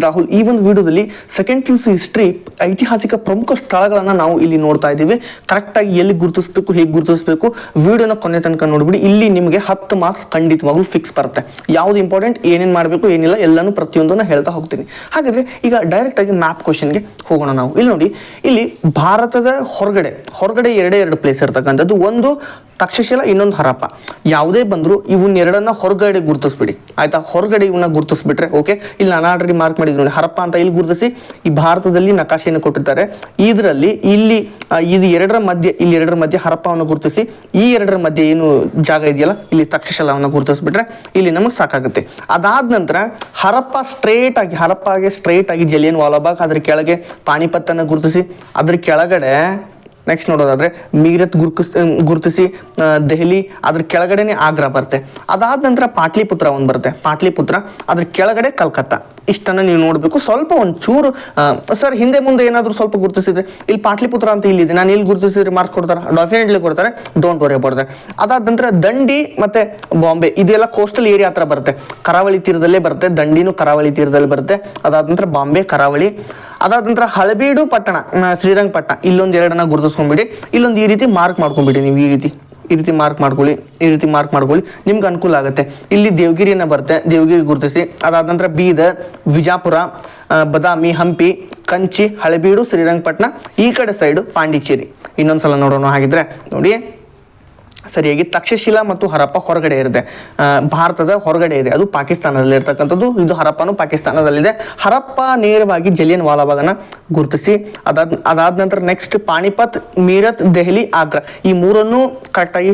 ರಾಹುಲ್. ಈ ಒಂದು ವಿಡಿಯೋದಲ್ಲಿ ಸೆಕೆಂಡ್ PUC ಹಿಸ್ಟ್ರಿ ಐತಿಹಾಸಿಕ ಪ್ರಮುಖ ಸ್ಥಳಗಳನ್ನು ನಾವು ಇಲ್ಲಿ ನೋಡ್ತಾ ಇದ್ದೀವಿ. ಕರೆಕ್ಟಾಗಿ ಎಲ್ಲಿ ಗುರುತಿಸಬೇಕು, ಹೇಗೆ ಗುರುತಿಸಬೇಕು, ವಿಡಿಯೋನ ಕೊನೆ ತನಕ ನೋಡ್ಬಿಡಿ. ಇಲ್ಲಿ ನಿಮಗೆ 10 ಮಾರ್ಕ್ಸ್ ಖಂಡಿತವಾಗ್ಲೂ ಫಿಕ್ಸ್ ಬರುತ್ತೆ. ಯಾವ್ದು ಇಂಪಾರ್ಟೆಂಟ್, ಏನೇನು ಮಾಡಬೇಕು, ಏನಿಲ್ಲ ಎಲ್ಲಾನು ಪ್ರತಿಯೊಂದನ್ನು ಹೇಳ್ತಾ ಹೋಗ್ತೀನಿ. ಹಾಗಾದ್ರೆ ಈಗ ಡೈರೆಕ್ಟ್ ಆಗಿ ಮ್ಯಾಪ್ ಕ್ವಶನ್ಗೆ ಹೋಗೋಣ ನಾವು. ಇಲ್ಲಿ ನೋಡಿ, ಇಲ್ಲಿ ಭಾರತದ ಹೊರಗಡೆ ಎರಡೇ ಪ್ಲೇಸ್ ಇರ್ತಕ್ಕಂಥದ್ದು. ಒಂದು ತಕ್ಷಶಿಲಾ, ಇನ್ನೊಂದು ಹರಪ್ಪ. ಯಾವುದೇ ಬಂದ್ರು ಇವನ್ನೆರಡನ್ನ ಹೊರಗಡೆ ಗುರುತಿಸ್ಬಿಡಿ, ಆಯ್ತಾ? ಹೊರಗಡೆ ಇವನ್ನ ಗುರುತಿಸ್ಬಿಟ್ರೆ ಓಕೆ. ಇಲ್ಲಿ ನಾನು ಆಲ್ರೆಡಿ ಮಾರ್ಕ್ ಮಾಡಿದ್ದೀನಿ ನೋಡಿ, ಹರಪ್ಪ ಅಂತ ಇಲ್ಲಿ ಗುರುತಿಸಿ. ಈ ಭಾರತದಲ್ಲಿ ನಕಾಶೆಯನ್ನು ಕೊಟ್ಟಿರ್ತಾರೆ, ಇದರಲ್ಲಿ ಇದು ಎರಡರ ಮಧ್ಯೆ ಹರಪ್ಪವನ್ನು ಗುರುತಿಸಿ. ಈ ಎರಡರ ಮಧ್ಯೆ ಏನು ಜಾಗ ಇದೆಯಲ್ಲ, ಇಲ್ಲಿ ತಕ್ಷಶಿಲಾವನ್ನು ಗುರುತಿಸ್ಬಿಟ್ರೆ ಇಲ್ಲಿ ನಮಗೆ ಸಾಕಾಗುತ್ತೆ. ಅದಾದ ನಂತರ ಹರಪ್ಪಾಗೆ ಸ್ಟ್ರೇಟ್ ಆಗಿ ಜಲಿಯನ್ ವಾಲಾಬಾಗ್, ಅದ್ರ ಕೆಳಗೆ ಪಾಣಿಪತ್ ಅನ್ನು ಗುರುತಿಸಿ. ಅದ್ರ ಕೆಳಗಡೆ ನೆಕ್ಸ್ಟ್ ನೋಡೋದಾದ್ರೆ ಮೀರತ್ ಗುರುತಿಸಿ, ದೆಹಲಿ, ಅದ್ರ ಕೆಳಗಡೆನೆ ಆಗ್ರಾ ಬರುತ್ತೆ. ಅದಾದ ನಂತರ ಪಾಟ್ಲಿಪುತ್ರ ಒಂದು ಬರುತ್ತೆ, ಅದ್ರ ಕೆಳಗಡೆ ಕಲ್ಕತ್ತಾ. ಇಷ್ಟನ್ನು ನೀವು ನೋಡಬೇಕು. ಸ್ವಲ್ಪ ಒಂಚೂರು ಸರ್ ಹಿಂದೆ ಮುಂದೆ ಏನಾದರೂ ಸ್ವಲ್ಪ ಗುರುತಿಸಿದ್ರೆ, ಇಲ್ಲಿ ಪಾಟ್ಲಿಪುತ್ರ ಅಂತ ಇಲ್ಲಿದೆ, ನಾನು ಇಲ್ಲಿ ಗುರುತಿಸಿದ್ರೆ ಮಾರ್ಕ್ಸ್ ಕೊಡ್ತಾರೆ, ಡೆಫಿನೆಟ್ಲಿ ಕೊಡ್ತಾರೆ, ಡೋಂಟ್ ವರಿ ಅಬೌಟ್ ದಟ್. ಅದಾದ ನಂತರ ದಂಡಿ ಮತ್ತೆ ಬಾಂಬೆ, ಇದೆಲ್ಲ ಕೋಸ್ಟಲ್ ಏರಿಯಾ ಹತ್ರ ಬರುತ್ತೆ, ಕರಾವಳಿ ತೀರದಲ್ಲೇ ಬರುತ್ತೆ. ದಂಡಿನೂ ಕರಾವಳಿ ತೀರದಲ್ಲಿ ಬರುತ್ತೆ. ಅದಾದ ನಂತರ ಬಾಂಬೆ ಕರಾವಳಿ. ಅದಾದ ನಂತರ ಹಳಬೀಡು ಪಟ್ಟಣ, ಶ್ರೀರಂಗಪಟ್ಟಣ, ಇಲ್ಲೊಂದು ಎರಡನ್ನ ಗುರುತಿಸ್ಕೊಂಡ್ಬಿಡಿ. ಇಲ್ಲೊಂದು ಈ ರೀತಿ ಮಾರ್ಕ್ ಮಾಡ್ಕೊಂಡ್ಬಿಡಿ ನೀವು. ಈ ರೀತಿ ಮಾರ್ಕ್ ಮಾಡ್ಕೊಳ್ಳಿ, ನಿಮ್ಗೆ ಅನುಕೂಲ ಆಗುತ್ತೆ. ಇಲ್ಲಿ ದೇವಗಿರಿಯನ್ನ ಬರುತ್ತೆ, ದೇವಗಿರಿ ಗುರುತಿಸಿ. ಅದಾದ ನಂತರ ಬೀದರ್, ವಿಜಾಪುರ, ಬದಾಮಿ, ಹಂಪಿ, ಕಂಚಿ, ಹಳಬೀಡು, ಶ್ರೀರಂಗಪಟ್ಟಣ. ಈ ಕಡೆ ಸೈಡು ಪಾಂಡಿಚೇರಿ. ಇನ್ನೊಂದ್ಸಲ ನೋಡೋಣ. ಹಾಗಿದ್ರೆ ನೋಡಿ ಸರಿಯಾಗಿ, ತಕ್ಷಶಿಲಾ ಮತ್ತು ಹರಪ್ಪ ಹೊರಗಡೆ ಇರುತ್ತೆ, ಭಾರತದ ಹೊರಗಡೆ ಇದೆ, ಅದು ಪಾಕಿಸ್ತಾನದಲ್ಲಿ ಇರ್ತಕ್ಕಂಥದ್ದು. ಇದು ಹರಪ್ಪನು ಪಾಕಿಸ್ತಾನದಲ್ಲಿದೆ. ಹರಪ್ಪ ನೇರವಾಗಿ ಜಲಿಯನ್ ವಾಲಾಬಾಗನ್ನ ಗುರುತಿಸಿ. ಅದಾದ ನಂತರ ನೆಕ್ಸ್ಟ್ ಪಾಣಿಪತ್, ಮೀರತ್, ದೆಹಲಿ, ಆಗ್ರಾ, ಈ ಮೂರನ್ನು ಕರೆಕ್ಟಾಗಿ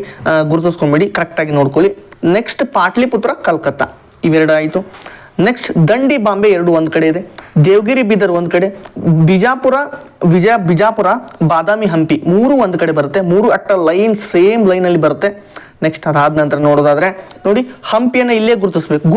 ಗುರುತಿಸ್ಕೊಂಡ್ಬಿಡಿ, ಕರೆಕ್ಟಾಗಿ ನೋಡ್ಕೊಳ್ಳಿ. ನೆಕ್ಸ್ಟ್ ಪಾಟ್ಲಿಪುತ್ರ, ಕಲ್ಕತ್ತಾ, ಇವೆರಡು ಆಯಿತು. ನೆಕ್ಸ್ಟ್ ದಂಡಿ, ಬಾಂಬೆ ಎರಡು ಒಂದು ಕಡೆ ಇದೆ. ದೇವಗಿರಿ, ಬೀದರ್ ಒಂದು ಕಡೆ. ಬಿಜಾಪುರ, ಬಾದಾಮಿ, ಹಂಪಿ ಮೂರು ಒಂದು ಕಡೆ ಬರುತ್ತೆ. ಮೂರು ಅಟ್ಟ ಸೇಮ್ ಲೈನಲ್ಲಿ ಬರುತ್ತೆ. ನೆಕ್ಸ್ಟ್ ಅದಾದ ನಂತರ ನೋಡೋದಾದ್ರೆ ನೋಡಿ, ಹಂಪಿಯನ್ನು ಇಲ್ಲೇ ಗುರುತಿಸ್ಬೇಕು.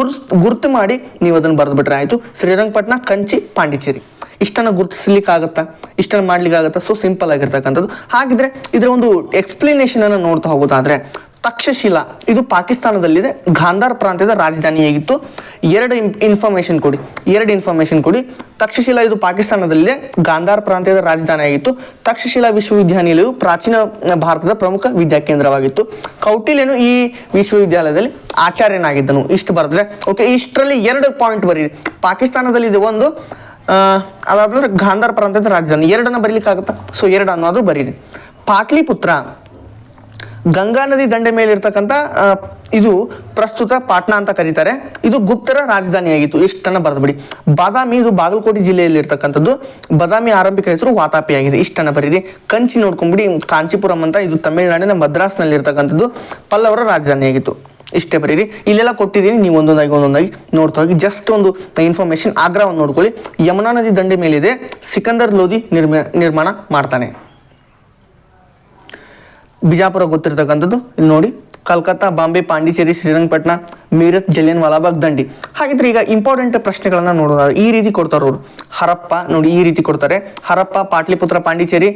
ಗುರುತು ಮಾಡಿ ನೀವು ಅದನ್ನು ಬರೆದ್ಬಿಟ್ರೆ ಆಯಿತು. ಶ್ರೀರಂಗಪಟ್ಟಣ, ಕಂಚಿ, ಪಾಂಡಿಚೇರಿ. ಇಷ್ಟನ್ನು ಗುರುತಿಸ್ಲಿಕ್ಕೆ ಆಗುತ್ತಾ, ಇಷ್ಟನ್ನು ಮಾಡ್ಲಿಕ್ಕೆ ಆಗುತ್ತಾ? ಸೊ ಸಿಂಪಲ್ ಆಗಿರ್ತಕ್ಕಂಥದ್ದು. ಹಾಗಿದ್ರೆ ಇದರ ಒಂದು ಎಕ್ಸ್ಪ್ಲನೇಷನ್ ಅನ್ನು ನೋಡ್ತಾ ಹೋಗೋದಾದ್ರೆ, ತಕ್ಷಶಿಲಾ ಇದು ಪಾಕಿಸ್ತಾನದಲ್ಲಿದೆ, ಗಾಂಧಾರ್ ಪ್ರಾಂತ್ಯದ ರಾಜಧಾನಿಯಾಗಿತ್ತು. ಎರಡು ಇನ್ಫಾರ್ಮೇಶನ್ ಕೊಡಿ. ತಕ್ಷಶಿಲಾ ಇದು ಪಾಕಿಸ್ತಾನದಲ್ಲಿದೆ, ಗಾಂಧಾರ್ ಪ್ರಾಂತ್ಯದ ರಾಜಧಾನಿಯಾಗಿತ್ತು. ತಕ್ಷಶಿಲಾ ವಿಶ್ವವಿದ್ಯಾನಿಲಯವು ಪ್ರಾಚೀನ ಭಾರತದ ಪ್ರಮುಖ ವಿದ್ಯಾಕೇಂದ್ರವಾಗಿತ್ತು. ಕೌಟಿಲ್ಯನು ಈ ವಿಶ್ವವಿದ್ಯಾಲಯದಲ್ಲಿ ಆಚಾರ್ಯನಾಗಿದ್ದನು. ಇಷ್ಟು ಬರೆದ್ರೆ ಓಕೆ. ಇಷ್ಟರಲ್ಲಿ 2 ಪಾಯಿಂಟ್ ಬರೀರಿ. ಪಾಕಿಸ್ತಾನದಲ್ಲಿದೆ ಒಂದು, ಅದಾದ್ರೆ ಗಾಂಧಾರ್ ಪ್ರಾಂತ್ಯದ ರಾಜಧಾನಿ. ಎರಡನ್ನ ಬರೀಲಿಕ್ಕಾಗುತ್ತಾ? ಸೊ 2 ಅನ್ನೋದು ಬರೀರಿ. ಪಾಟ್ಲಿಪುತ್ರ ಗಂಗಾ ನದಿ ದಂಡೆ ಮೇಲೆ ಇರ್ತಕ್ಕಂಥ, ಇದು ಪ್ರಸ್ತುತ ಪಾಟ್ನಾ ಅಂತ ಕರೀತಾರೆ. ಇದು ಗುಪ್ತರ ರಾಜಧಾನಿಯಾಗಿತ್ತು. ಇಷ್ಟನ್ನು ಬರೆದ್ಬಿಡಿ. ಬಾದಾಮಿ ಇದು ಬಾಗಲಕೋಟೆ ಜಿಲ್ಲೆಯಲ್ಲಿ ಇರ್ತಕ್ಕಂಥದ್ದು. ಬಾದಾಮಿ ಆರಂಭಿಕ ಹೆಸರು ವಾತಾಪಿ ಆಗಿದೆ. ಇಷ್ಟನ್ನು ಬರೀರಿ. ಕಂಚಿ ನೋಡ್ಕೊಂಡ್ಬಿಡಿ, ಕಾಂಚೀಪುರಂ ಅಂತ, ಇದು ತಮಿಳುನಾಡಿನ ಮದ್ರಾಸ್ನಲ್ಲಿ ಇರ್ತಕ್ಕಂಥದ್ದು, ಪಲ್ಲವರ ರಾಜಧಾನಿಯಾಗಿತ್ತು. ಇಷ್ಟೇ ಬರೀರಿ. ಇಲ್ಲೆಲ್ಲ ಕೊಟ್ಟಿದ್ದೀನಿ, ನೀವು ಒಂದೊಂದಾಗಿ ನೋಡ್ತಾ ಹೋಗಿ. ಜಸ್ಟ್ ಒಂದು ಇನ್ಫಾರ್ಮೇಶನ್. ಆಗ್ರಾವನ್ನು ನೋಡ್ಕೊಳ್ಳಿ, ಯಮುನಾ ನದಿ ದಂಡೆ ಮೇಲಿದೆ, ಸಿಕಂದರ್ ಲೋಧಿ ನಿರ್ಮಾಣ ಮಾಡ್ತಾನೆ. ಬಿಜಾಪುರ ಗೊತ್ತಿರ್ತಕ್ಕಂಥದ್ದು ಇಲ್ಲಿ ನೋಡಿ, ಕಲ್ಕತ್ತಾ, ಬಾಂಬೆ, ಪಾಂಡಿಚೇರಿ, ಶ್ರೀರಂಗಪಟ್ಟಣ, ಮೀರತ್, ಜಲಿಯನ್ ವಾಲಾಬಾಗ್, ದಂಡಿ. ಹಾಗಿದ್ರೆ ಈಗ ಇಂಪಾರ್ಟೆಂಟ್ ಪ್ರಶ್ನೆಗಳನ್ನ ನೋಡೋದಾದ್ರೆ ಈ ರೀತಿ ಕೊಡ್ತಾರೆ ಅವರು. ಹರಪ್ಪ ನೋಡಿ ಈ ರೀತಿ ಕೊಡ್ತಾರೆ, ಹರಪ್ಪ, ಪಾಟ್ಲಿಪುತ್ರ, ಪಾಂಡಿಚೇರಿ,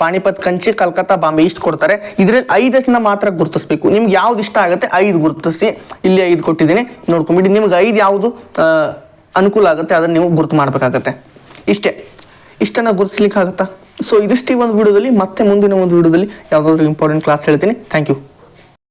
ಪಾಣಿಪತ್, ಕಂಚಿ, ಕಲ್ಕತ್ತಾ, ಬಾಂಬೆ, ಇಷ್ಟು ಕೊಡ್ತಾರೆ. ಇದ್ರಲ್ಲಿ 5 ಮಾತ್ರ ಗುರುತಿಸ್ಬೇಕು. ನಿಮ್ಗೆ ಯಾವ್ದು ಇಷ್ಟ ಆಗುತ್ತೆ 5 ಗುರುತಿಸಿ. ಇಲ್ಲಿ 5 ಕೊಟ್ಟಿದ್ದೀನಿ, ನೋಡ್ಕೊಂಡ್ಬಿಟ್ಟು ನಿಮ್ಗೆ 5 ಯಾವುದು ಅನುಕೂಲ ಆಗುತ್ತೆ ಅದನ್ನು ನೀವು ಗುರುತು ಮಾಡ್ಬೇಕಾಗತ್ತೆ. ಇಷ್ಟನ್ನ ಗುರುತಿಸ್ಲಿಕ್ಕೆ ಆಗುತ್ತಾ? ಸೊ ಇದಿಷ್ಟು ಈ ಒಂದು ವಿಡಿಯೋದಲ್ಲಿ. ಮತ್ತೆ ಮುಂದಿನ ಒಂದು ವಿಡಿಯೋದಲ್ಲಿ ಯಾವುದಾದ್ರೂ ಇಂಪಾರ್ಟೆಂಟ್ ಕ್ಲಾಸ್ ಹೇಳ್ತೀನಿ. Thank you.